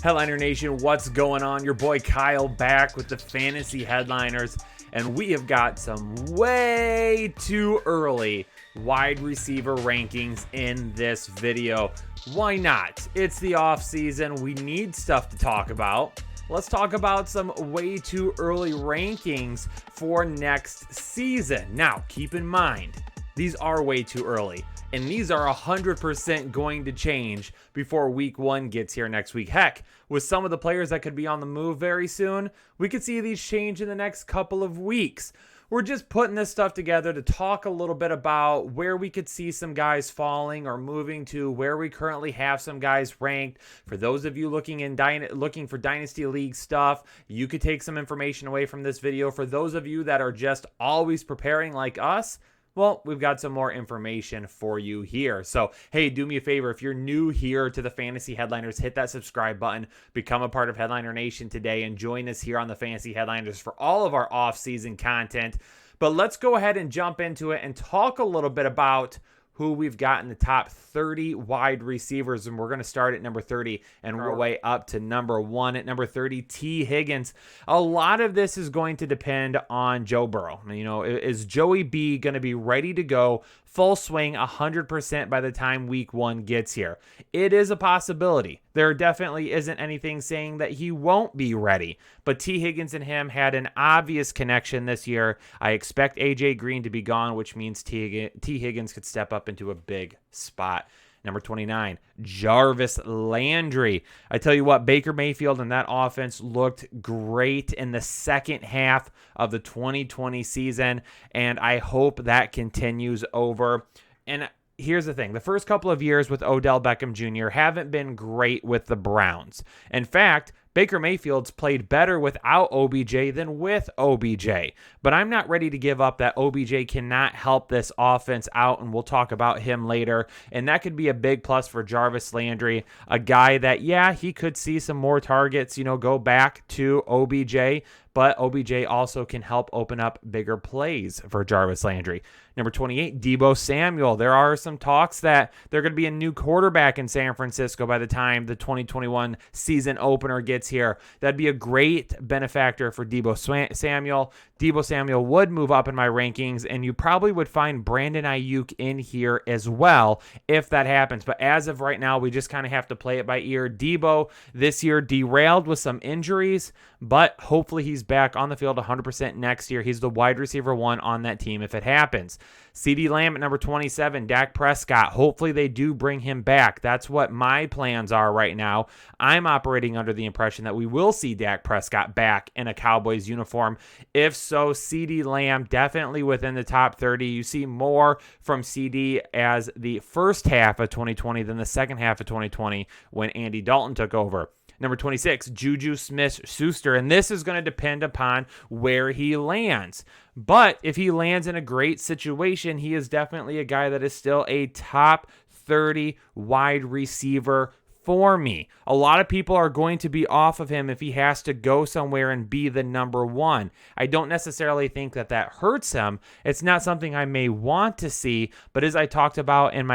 Headliner Nation, what's going on? Your boy Kyle back with the Fantasy Headliners, and we have got some way too early wide receiver rankings in this video. Why not? It's the off season. We need stuff to talk about. Let's talk about some way too early rankings for next season. Now, keep in mind, these are way too early. And these are 100% going to change before week one gets here next week. Heck, with some of the players that could be on the move very soon, we could see these change in the next couple of weeks. We're just putting this stuff together to talk a little bit about where we could see some guys falling or moving to, where we currently have some guys ranked. For those of you looking for Dynasty League stuff, you could take some information away from this video. For those of you that are just always preparing like us, well, we've got some more information for you here. So, hey, do me a favor. If you're new here to the Fantasy Headliners, hit that subscribe button, become a part of Headliner Nation today, and join us here on the Fantasy Headliners for all of our off-season content. But let's go ahead and jump into it and talk a little bit about who we've got in the top 30 wide receivers. And we're going to start at number 30 and work our way up to number 1 at number 30, T. Higgins. A lot of this is going to depend on Joe Burrow. You know, is Joey B going to be ready to go full swing 100% by the time week one gets here? It is a possibility. There definitely isn't anything saying that he won't be ready, but T. Higgins and him had an obvious connection this year. I expect AJ Green to be gone, which means T. Higgins could step up into a big spot. Number 29, Jarvis Landry. I tell you what, Baker Mayfield and that offense looked great in the second half of the 2020 season, and I hope that continues over. And here's the thing. The first couple of years with Odell Beckham Jr. haven't been great with the Browns. In fact, Baker Mayfield's played better without OBJ than with OBJ. But I'm not ready to give up that OBJ cannot help this offense out, and we'll talk about him later. And that could be a big plus for Jarvis Landry, a guy that, yeah, he could see some more targets, go back to OBJ, but OBJ also can help open up bigger plays for Jarvis Landry. Number 28, Deebo Samuel. There are some talks that they're going to be a new quarterback in San Francisco by the time the 2021 season opener gets here. That'd be a great benefactor for Deebo Samuel. Deebo Samuel would move up in my rankings, and you probably would find Brandon Ayuk in here as well if that happens. But as of right now, we just kind of have to play it by ear. Deebo this year derailed with some injuries, but hopefully he's back on the field 100% next year. He's the wide receiver 1 on that team if it happens. CeeDee Lamb at number 27, Dak Prescott. Hopefully they do bring him back. That's what my plans are right now. I'm operating under the impression that we will see Dak Prescott back in a Cowboys uniform. If so, CeeDee Lamb definitely within the top 30. You see more from CeeDee as the first half of 2020 than the second half of 2020 when Andy Dalton took over. Number 26, Juju Smith-Schuster, and this is going to depend upon where he lands. But if he lands in a great situation, he is definitely a guy that is still a top 30 wide receiver for me. A lot of people are going to be off of him if he has to go somewhere and be the number 1. I don't necessarily think that hurts him. It's not something I may want to see, but as I talked about in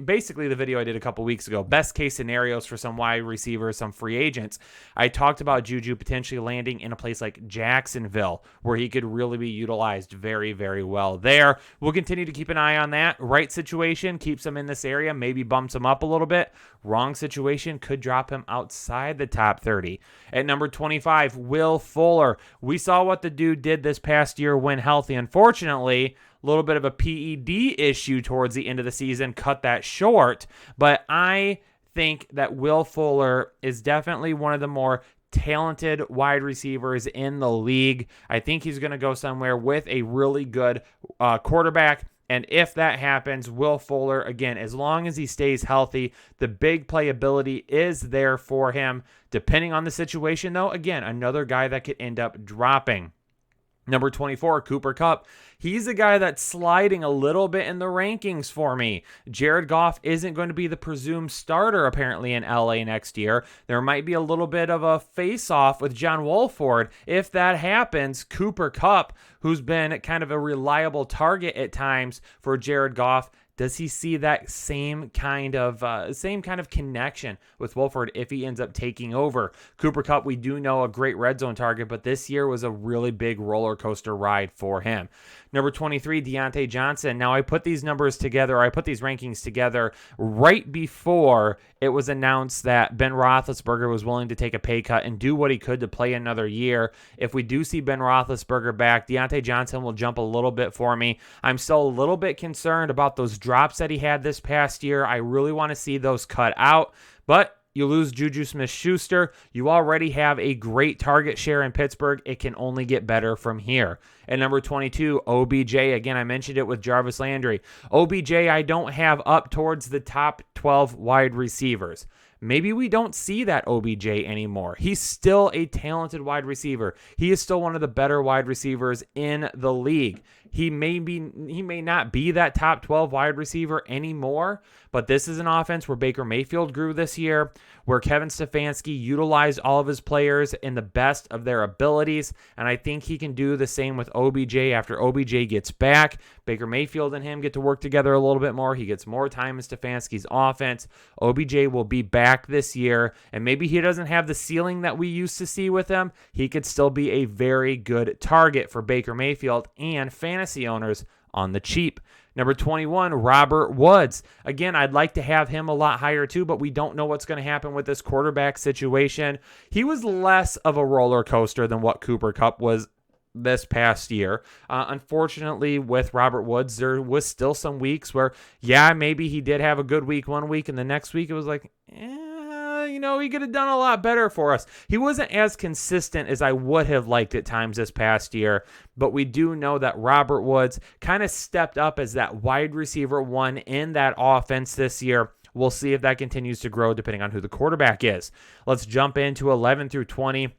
basically the video I did a couple weeks ago, best case scenarios for some wide receivers, some free agents, I talked about Juju potentially landing in a place like Jacksonville where he could really be utilized very, very well there. We'll continue to keep an eye on that. Right situation keeps him in this area, maybe bumps him up a little bit. Wrong situation could drop him outside the top 30. At number 25, Will Fuller. We saw what the dude did this past year when healthy. Unfortunately, a little bit of a PED issue towards the end of the season cut that short, but I think that Will Fuller is definitely one of the more talented wide receivers in the league. I think he's going to go somewhere with a really good quarterback. And if that happens, Will Fuller, again, as long as he stays healthy, the big playability is there for him. Depending on the situation, though, again, another guy that could end up dropping. Number 24, Cooper Kupp. He's a guy that's sliding a little bit in the rankings for me. Jared Goff isn't going to be the presumed starter, apparently, in LA next year. There might be a little bit of a face-off with John Wolford. If that happens, Cooper Kupp, who's been kind of a reliable target at times for Jared Goff, Does he see that same kind of connection with Wolford if he ends up taking over? Cooper Kupp, we do know, a great red zone target, but this year was a really big roller coaster ride for him. Number 23, Deontay Johnson. Now, I put these rankings together right before it was announced that Ben Roethlisberger was willing to take a pay cut and do what he could to play another year. If we do see Ben Roethlisberger back, Deontay Johnson will jump a little bit for me. I'm still a little bit concerned about those drops that he had this past year. I really want to see those cut out, but you lose Juju Smith-Schuster. You already have a great target share in Pittsburgh. It can only get better from here. At number 22, OBJ. Again, I mentioned it with Jarvis Landry. OBJ, I don't have up towards the top 12 wide receivers. Maybe we don't see that OBJ anymore. He's still a talented wide receiver. He is still one of the better wide receivers in the league. He may not be that top 12 wide receiver anymore, but this is an offense where Baker Mayfield grew this year, where Kevin Stefanski utilized all of his players in the best of their abilities, and I think he can do the same with OBJ after OBJ gets back. Baker Mayfield and him get to work together a little bit more. He gets more time in Stefanski's offense. OBJ will be back this year, and maybe he doesn't have the ceiling that we used to see with him. He could still be a very good target for Baker Mayfield and fantasy owners on the cheap. Number 21, Robert Woods. Again, I'd like to have him a lot higher too, but we don't know what's going to happen with this quarterback situation. He was less of a roller coaster than what Cooper Kupp was this past year. Unfortunately, with Robert Woods, there was still some weeks where, maybe he did have a good week one week, and the next week it was like, he could have done a lot better for us. He wasn't as consistent as I would have liked at times this past year, but we do know that Robert Woods kind of stepped up as that wide receiver one in that offense this year. We'll see if that continues to grow depending on who the quarterback is. Let's jump into 11 through 20.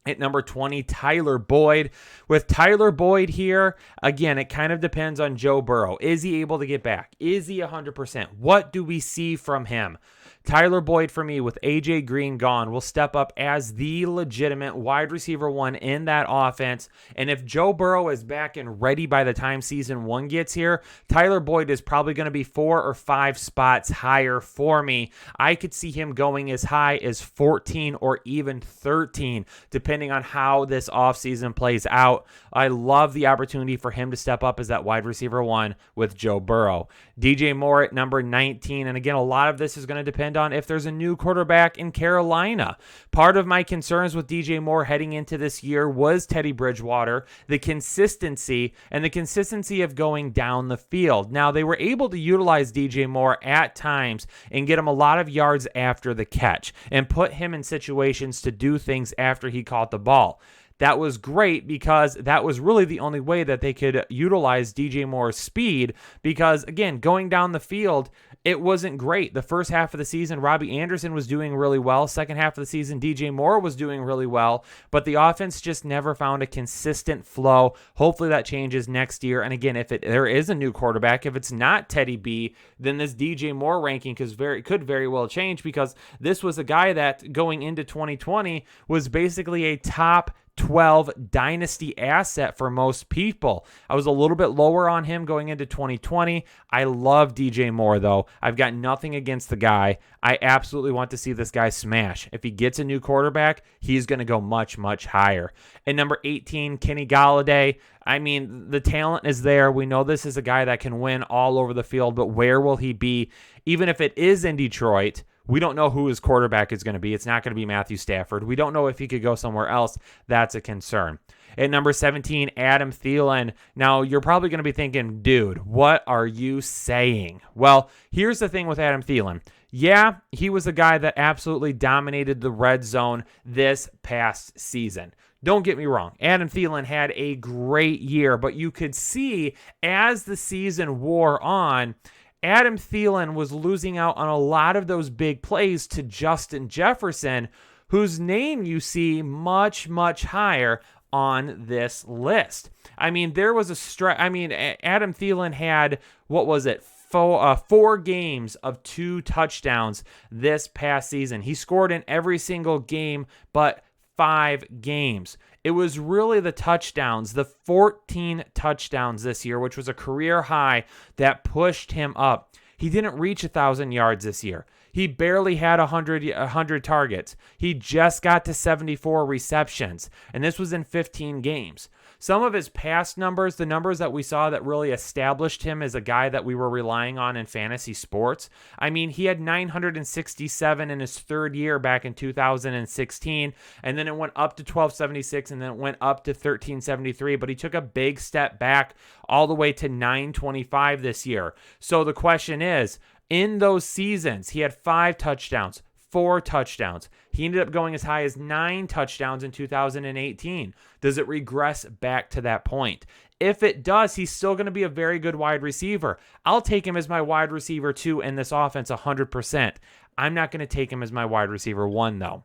At number 20, Tyler Boyd. With Tyler Boyd here, again, it kind of depends on Joe Burrow. Is he able to get back? Is he 100%? What do we see from him? Tyler Boyd, for me, with A.J. Green gone, will step up as the legitimate wide receiver one in that offense. And if Joe Burrow is back and ready by the time season one gets here, Tyler Boyd is probably going to be 4 or 5 spots higher for me. I could see him going as high as 14 or even 13, depending on how this offseason plays out. I love the opportunity for him to step up as that wide receiver one with Joe Burrow. DJ Moore at number 19. And again, a lot of this is going to depend on if there's a new quarterback in Carolina. Part of my concerns with DJ Moore heading into this year was Teddy Bridgewater, the consistency of going down the field. Now, they were able to utilize DJ Moore at times and get him a lot of yards after the catch and put him in situations to do things after he caught the ball. That was great because that was really the only way that they could utilize DJ Moore's speed because, again, going down the field, it wasn't great. The first half of the season, Robbie Anderson was doing really well. Second half of the season, DJ Moore was doing really well, but the offense just never found a consistent flow. Hopefully that changes next year. And again, if there is a new quarterback, if it's not Teddy B, then this DJ Moore ranking could very well change because this was a guy that going into 2020 was basically a top 12 dynasty asset for most people. I was a little bit lower on him going into 2020. I love DJ Moore, though. I've got nothing against the guy. I absolutely want to see this guy smash. If he gets a new quarterback, he's going to go much, much higher. And number 18, Kenny Golladay. I mean, the talent is there. We know this is a guy that can win all over the field, but where will he be? Even if it is in Detroit, we don't know who his quarterback is going to be. It's not going to be Matthew Stafford. We don't know if he could go somewhere else. That's a concern. At number 17, Adam Thielen. Now, you're probably going to be thinking, dude, what are you saying? Well, here's the thing with Adam Thielen. Yeah, he was a guy that absolutely dominated the red zone this past season. Don't get me wrong. Adam Thielen had a great year, but you could see as the season wore on, Adam Thielen was losing out on a lot of those big plays to Justin Jefferson, whose name you see much, much higher on this list. I mean, there was Adam Thielen had, 4 games of 2 touchdowns this past season. He scored in every single game but 5 games. It was really the touchdowns, the 14 touchdowns this year, which was a career high, that pushed him up. He didn't reach 1,000 yards this year. He barely had 100 targets. He just got to 74 receptions, and this was in 15 games. Some of his past numbers, the numbers that we saw that really established him as a guy that we were relying on in fantasy sports, I mean, he had 967 in his third year back in 2016, and then it went up to 1276, and then it went up to 1373, but he took a big step back all the way to 925 this year. So the question is, in those seasons, he had 5 touchdowns, 4 touchdowns. He ended up going as high as 9 touchdowns in 2018. Does it regress back to that point? If it does, he's still going to be a very good wide receiver. I'll take him as my wide receiver 2 in this offense 100%. I'm not going to take him as my wide receiver 1, though.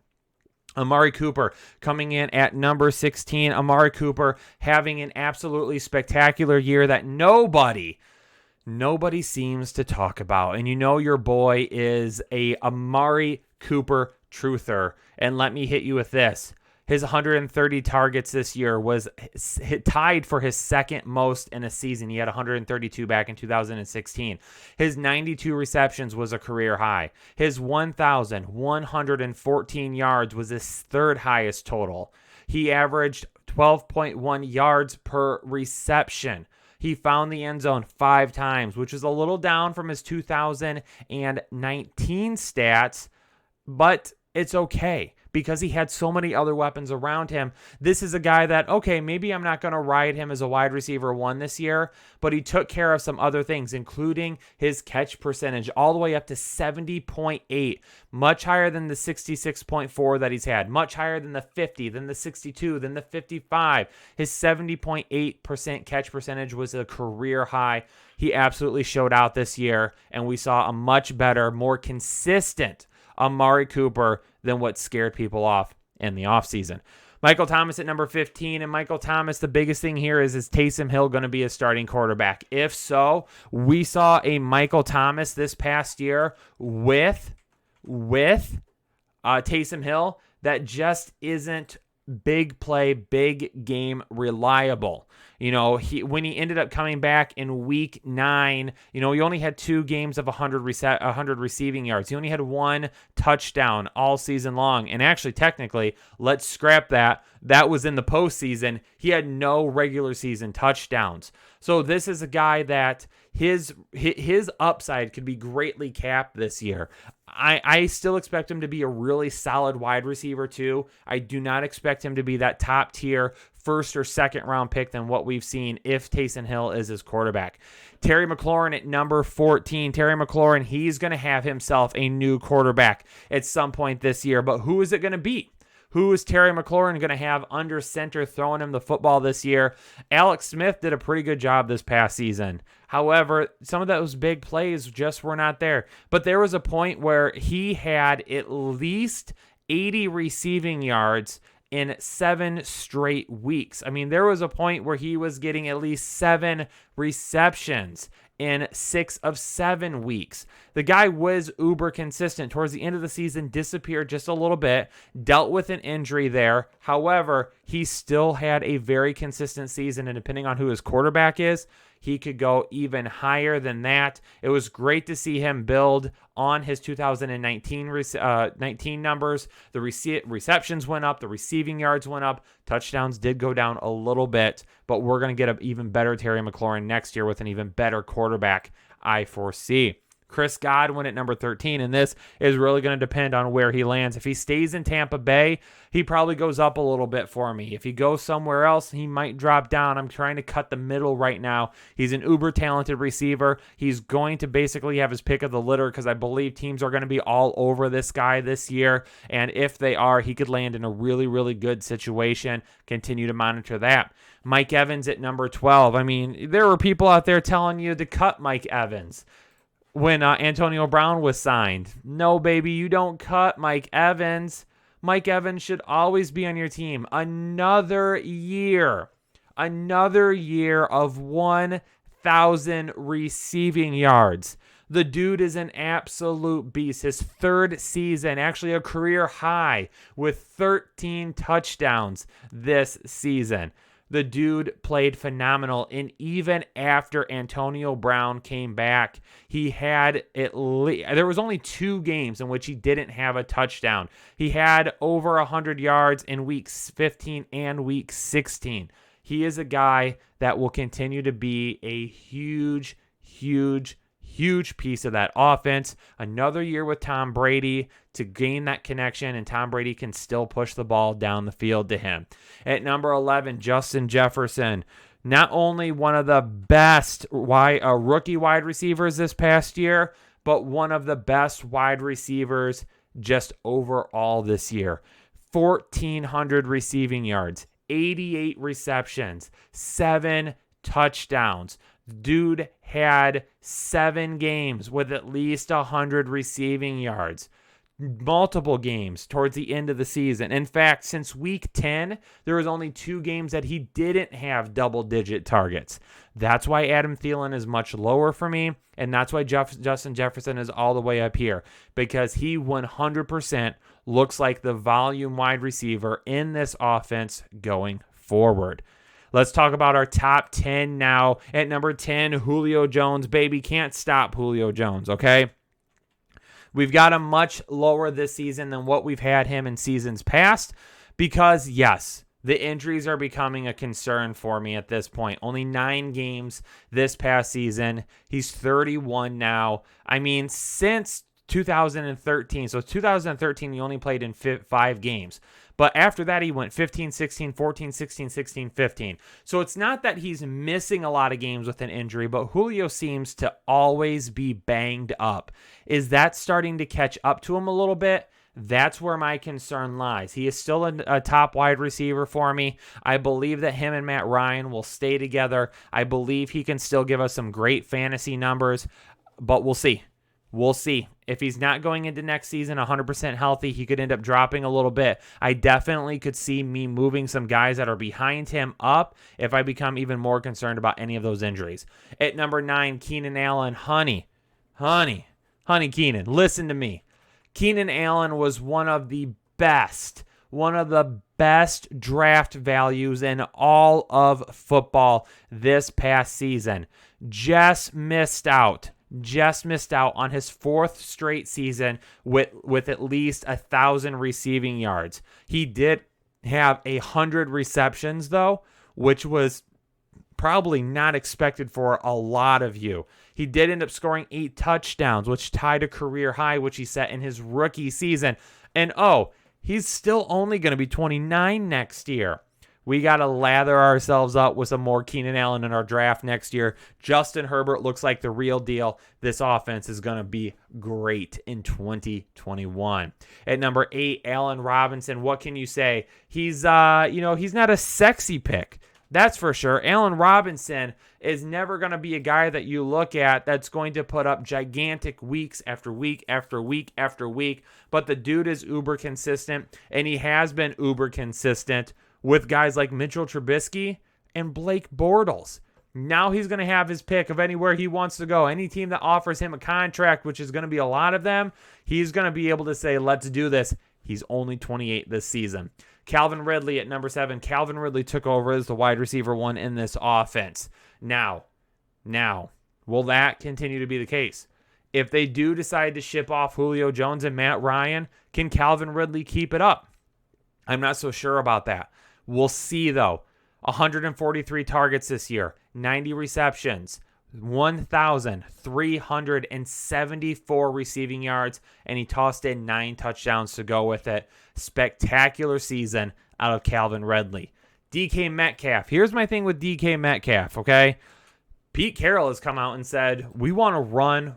Amari Cooper coming in at number 16. Amari Cooper having an absolutely spectacular year that nobody seems to talk about. And you know your boy is a Amari Cooper truther. And let me hit you with this. His 130 targets this year was tied for his second most in a season. He had 132 back in 2016. His 92 receptions was a career high. His 1,114 yards was his third highest total. He averaged 12.1 yards per reception. He found the end zone 5 times, which is a little down from his 2019 stats, but it's okay because he had so many other weapons around him. This is a guy that, okay, maybe I'm not going to ride him as a wide receiver 1 this year, but he took care of some other things, including his catch percentage all the way up to 70.8, much higher than the 66.4 that he's had, much higher than the 50, than the 62, than the 55. His 70.8% catch percentage was a career high. He absolutely showed out this year, and we saw a much better, more consistent Amari Cooper than what scared people off in the offseason. Michael Thomas at number 15, and Michael Thomas, the biggest thing here is Taysom Hill going to be a starting quarterback? If so, we saw a Michael Thomas this past year with Taysom Hill that just isn't big play, big game reliable. You know, when he ended up coming back in week 9, you know, he only had 2 games of 100 receiving yards. He only had 1 touchdown all season long. And actually, technically, let's scrap that. That was in the postseason. He had no regular season touchdowns. So this is a guy that his upside could be greatly capped this year. I still expect him to be a really solid wide receiver too. I do not expect him to be that top tier first or second round pick than what we've seen if Taysom Hill is his quarterback. Terry McLaurin at number 14. Terry McLaurin, he's going to have himself a new quarterback at some point this year, but who is it going to be? Who is Terry McLaurin going to have under center throwing him the football this year? Alex Smith did a pretty good job this past season. However, some of those big plays just were not there. But there was a point where he had at least 80 receiving yards in 7 straight weeks. I mean, there was a point where he was getting at least 7 receptions in 6 of 7 weeks. The guy was uber consistent. Towards the end of the season, disappeared just a little bit, dealt with an injury there. However, he still had a very consistent season, and depending on who his quarterback is, he could go even higher than that. It was great to see him build on his 2019 19 numbers. The receptions went up. The receiving yards went up. Touchdowns did go down a little bit, but we're going to get an even better Terry McLaurin next year with an even better quarterback, I foresee. Chris Godwin at number 13, and this is really going to depend on where he lands. If he stays in Tampa Bay, he probably goes up a little bit for me. If he goes somewhere else, he might drop down. I'm trying to cut the middle right now. He's an uber talented receiver. He's going to basically have his pick of the litter because I believe teams are going to be all over this guy this year, and if they are, he could land in a really, really good situation. Continue to monitor that. Mike Evans at number 12. I mean, there were people out there telling you to cut Mike Evans when Antonio Brown was signed. No, baby, you don't cut Mike Evans. Mike Evans should always be on your team. Another year of 1,000 receiving yards. The dude is an absolute beast. His third season, actually a career high with 13 touchdowns this season. The dude played phenomenal, and even after Antonio Brown came back, he had there was only 2 games in which he didn't have a touchdown. He had over 100 yards in week 15 and week 16. He is a guy that will continue to be a huge piece of that offense. Another year with Tom Brady to gain that connection, and Tom Brady can still push the ball down the field to him. At number 11, Justin Jefferson. Not only one of the best rookie wide receivers this past year, but one of the best wide receivers just overall this year. 1,400 receiving yards, 88 receptions, 7 touchdowns. Dude had 7 games with at least 100 receiving yards. Multiple games towards the end of the season. In fact, since week 10, there was only 2 games that he didn't have double-digit targets. That's why Adam Thielen is much lower for me, and that's why Justin Jefferson is all the way up here, because he 100% looks like the volume wide receiver in this offense going forward. Let's talk about our top 10 now. At number 10, Julio Jones. Baby, can't stop Julio Jones, okay? We've got him much lower this season than what we've had him in seasons past because, yes, the injuries are becoming a concern for me at this point. Only 9 games this past season. He's 31 now. I mean, since 2013. So 2013, he only played in 5 games. But after that, he went 15, 16, 14, 16, 16, 15. So it's not that he's missing a lot of games with an injury, but Julio seems to always be banged up. Is that starting to catch up to him a little bit? That's where my concern lies. He is still a top wide receiver for me. I believe that him and Matt Ryan will stay together. I believe he can still give us some great fantasy numbers, but we'll see. We'll see. If he's not going into next season 100% healthy, he could end up dropping a little bit. I definitely could see me moving some guys that are behind him up if I become even more concerned about any of those injuries. At number 9, Keenan Allen. Honey, Keenan, listen to me. Keenan Allen was one of the best draft values in all of football this past season. Just missed out on his 4th straight season with at least 1,000 receiving yards. He did have 100 receptions, though, which was probably not expected for a lot of you. He did end up scoring 8 touchdowns, which tied a career high, which he set in his rookie season. And he's still only going to be 29 next year. We got to lather ourselves up with some more Keenan Allen in our draft next year. Justin Herbert looks like the real deal. This offense is going to be great in 2021. At number 8, Allen Robinson. What can you say? He's not a sexy pick. That's for sure. Allen Robinson is never going to be a guy that you look at that's going to put up gigantic weeks after week after week after week. But the dude is uber consistent, and he has been uber consistent with guys like Mitchell Trubisky and Blake Bortles. Now he's going to have his pick of anywhere he wants to go. Any team that offers him a contract, which is going to be a lot of them, he's going to be able to say, let's do this. He's only 28 this season. Calvin Ridley at number 7. Calvin Ridley took over as the wide receiver 1 in this offense. Now, will that continue to be the case? If they do decide to ship off Julio Jones and Matt Ryan, can Calvin Ridley keep it up? I'm not so sure about that. We'll see, though. 143 targets this year, 90 receptions, 1,374 receiving yards, and he tossed in 9 touchdowns to go with it. Spectacular season out of Calvin Ridley. DK Metcalf. Here's my thing with DK Metcalf, okay? Pete Carroll has come out and said, we want to run.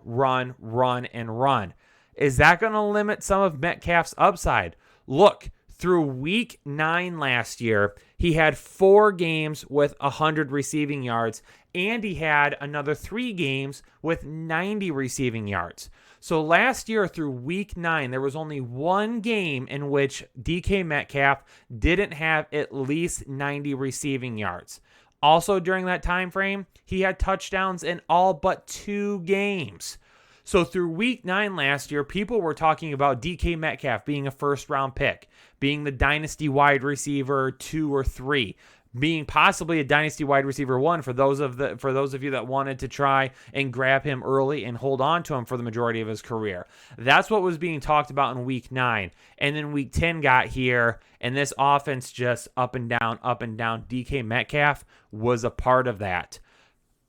Is that going to limit some of Metcalf's upside? Look, through week 9 last year, he had 4 games with 100 receiving yards, and he had another 3 games with 90 receiving yards. So last year through week 9, there was only 1 game in which DK Metcalf didn't have at least 90 receiving yards. Also during that time frame, he had touchdowns in all but 2 games. So through week 9 last year, people were talking about DK Metcalf being a first-round pick, being the dynasty wide receiver 2 or 3, being possibly a dynasty wide receiver 1 for those of you that wanted to try and grab him early and hold on to him for the majority of his career. That's what was being talked about in week 9. And then week 10 got here, and this offense just up and down, up and down. DK Metcalf was a part of that.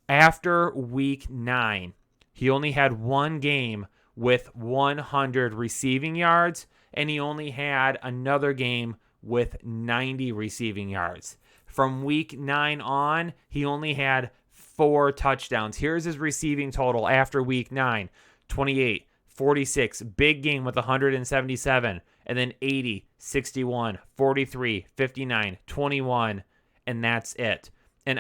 After week 9, he only had one game with 100 receiving yards, and he only had another game with 90 receiving yards. From week 9 on, he only had 4 touchdowns. Here's his receiving total after week 9. 28, 46, big game with 177, and then 80, 61, 43, 59, 21, and that's it. And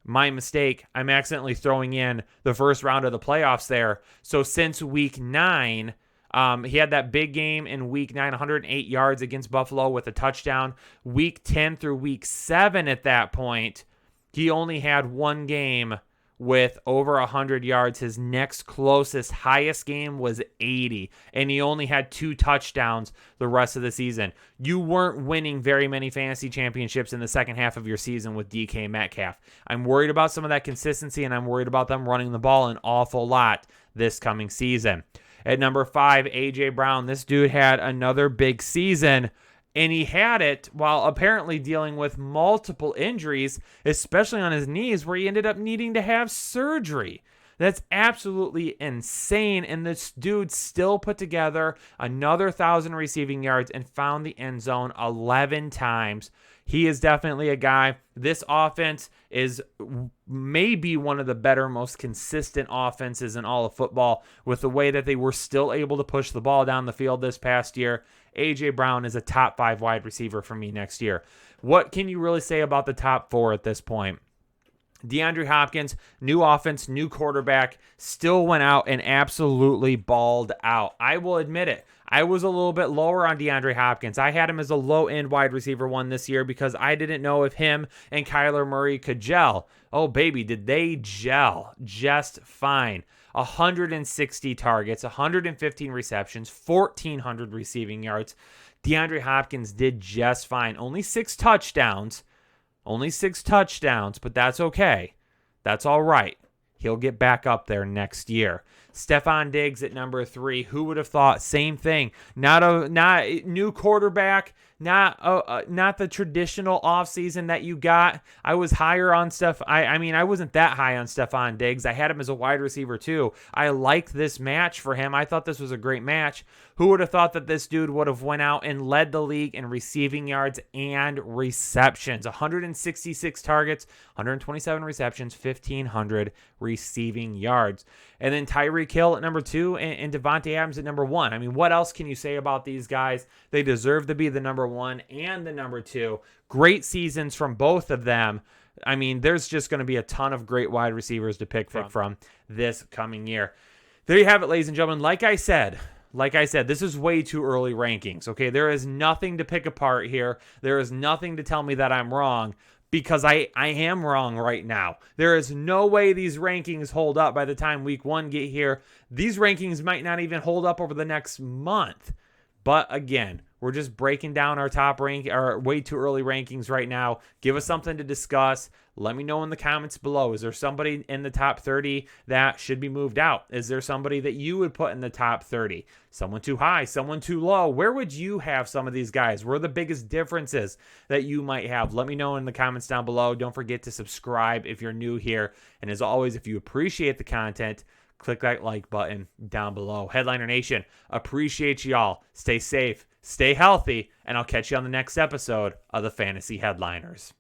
my mistake, I'm accidentally throwing in the first round of the playoffs there. So since week 9, he had that big game in week 9, 108 yards against Buffalo with a touchdown. Week 10 through week 7 at that point, he only had one game with over 100 yards. His next closest, highest game was 80, and he only had 2 touchdowns the rest of the season. You weren't winning very many fantasy championships in the second half of your season with DK Metcalf. I'm worried about some of that consistency, and I'm worried about them running the ball an awful lot this coming season. At number 5, A.J. Brown. This dude had another big season, and he had it while apparently dealing with multiple injuries, especially on his knees, where he ended up needing to have surgery. That's absolutely insane, and this dude still put together another 1,000 receiving yards and found the end zone 11 times. He is definitely a guy. This offense is maybe one of the better, most consistent offenses in all of football, with the way that they were still able to push the ball down the field this past year. A.J. Brown is a top 5 wide receiver for me next year. What can you really say about the top 4 at this point? DeAndre Hopkins, new offense, new quarterback, still went out and absolutely balled out. I will admit it. I was a little bit lower on DeAndre Hopkins. I had him as a low-end wide receiver 1 this year because I didn't know if him and Kyler Murray could gel. Oh, baby, did they gel just fine. 160 targets, 115 receptions, 1,400 receiving yards. DeAndre Hopkins did just fine. Only 6 touchdowns, but that's okay. That's all right. He'll get back up there next year. Stephon Diggs at number 3. Who would have thought? Same thing. Not a new quarterback. Not the traditional offseason that you got. I was higher on I wasn't that high on Stephon Diggs. I had him as a wide receiver too. I liked this match for him. I thought this was a great match. Who would have thought that this dude would have went out and led the league in receiving yards and receptions? 166 targets, 127 receptions, 1,500 receiving yards. And then Tyreek Hill at number 2 and Davante Adams at number 1. I mean, what else can you say about these guys? They deserve to be the number 1 and the number 2. Great seasons from both of them. I mean, there's just going to be a ton of great wide receivers to pick from this coming year. There you have it, ladies and gentlemen. Like I said, this is way too early rankings, okay? There is nothing to pick apart here. There is nothing to tell me that I'm wrong, because I am wrong right now. There is no way these rankings hold up by the time week 1 get here. These rankings might not even hold up over the next month. But again, we're just breaking down our way too early rankings right now. Give us something to discuss. Let me know in the comments below. Is there somebody in the top 30 that should be moved out? Is there somebody that you would put in the top 30? Someone too high, someone too low? Where would you have some of these guys? Where are the biggest differences that you might have? Let me know in the comments down below. Don't forget to subscribe if you're new here. And as always, if you appreciate the content, click that like button down below. Headliner Nation, appreciate y'all. Stay safe, stay healthy, and I'll catch you on the next episode of the Fantasy Headliners.